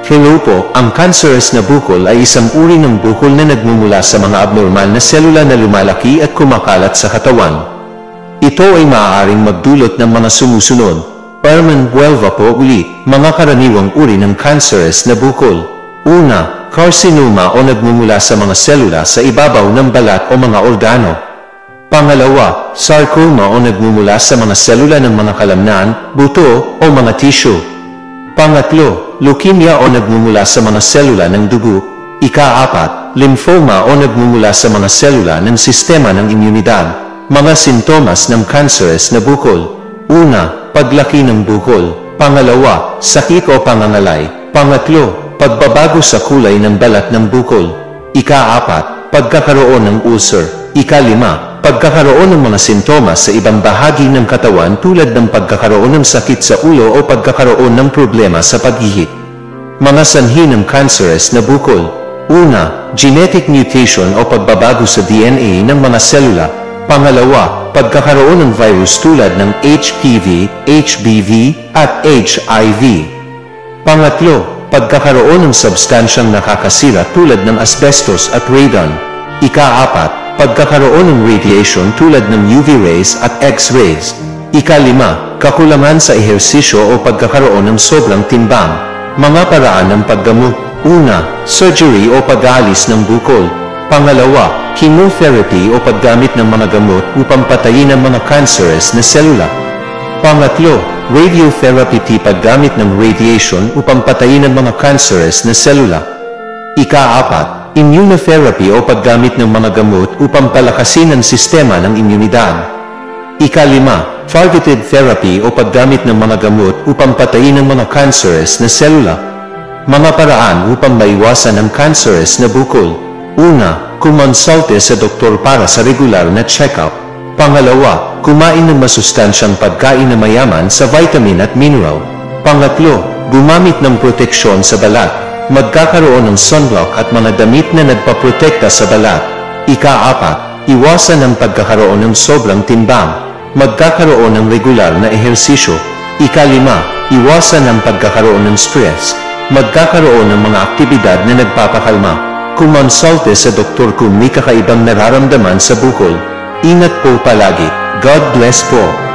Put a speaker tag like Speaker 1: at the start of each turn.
Speaker 1: Hello po, ang cancerous na bukol ay isang uri ng bukol na nagmumula sa mga abnormal na selula na lumalaki at kumakalat sa katawan. Ito ay maaaring magdulot ng mga sumusunod. Parman 12 po ulit, mga karaniwang uri ng cancerous na bukol. Una, carcinoma o nagmumula sa mga selula sa ibabaw ng balat o mga organo. Pangalawa, sarcoma o nagmumula sa mga selula ng mga kalamnan, buto o mga tissue. Pangatlo, leukemia o nagmumula sa mga selula ng dugo. Ika-apat, lymphoma o nagmumula sa mga selula ng sistema ng imunidad. Mga sintomas ng cancerous na bukol. Una, paglaki ng bukol. Pangalawa, sakit o pangangalay. Pangatlo, pagbabago sa kulay ng balat ng bukol. Ika-apat, pagkakaroon ng ulcer. Ika-lima, pagkakaroon ng mga sintomas sa ibang bahagi ng katawan tulad ng pagkakaroon ng sakit sa ulo o pagkakaroon ng problema sa paghihik. Mga sanhi ng cancerous na bukol. Una, genetic mutation o pagbabago sa DNA ng mga selula. Pangalawa, pagkakaroon ng virus tulad ng HPV, HBV, at HIV. Pangatlo, pagkakaroon ng substansyang nakakasira tulad ng asbestos at radon. Ika-apat, pagkakaroon ng radiation tulad ng UV rays at X-rays. Ika-lima, kakulangan sa ehersisyo o pagkakaroon ng sobrang timbang. Mga paraan ng paggamot. Una, surgery o pag-aalis ng bukol. Pangalawa, chemotherapy o paggamit ng mga gamot upang patayin ang mga cancerous na selula. Pangatlo, radiotherapy paggamit ng radiation upang patayin ang mga cancerous na selula. Ika-apat, immunotherapy o paggamit ng mga gamot upang palakasin ang sistema ng imunidad. Ika-lima, targeted therapy o paggamit ng mga gamot upang patayin ang mga cancerous na selula. Mga paraan upang maiwasan ang cancerous na bukol. Una, kumonsulte sa doktor para sa regular na check-up. Pangalawa, kumain ng masustansyang pagkain na mayaman sa vitamin at mineral. Pangatlo, gumamit ng proteksyon sa balat. Magkakaroon ng sunblock at mga damit na nagpaprotekta sa balat. Ika-apat, iwasan ang pagkakaroon ng sobrang timbang. Magkakaroon ng regular na ehersisyo. Ika-lima, iwasan ang pagkakaroon ng stress. Magkakaroon ng mga aktibidad na nagpapakalma. Kumonsulte sa doktor kung may kakaibang nararamdaman sa bukol. Ingat po palagi. God bless po.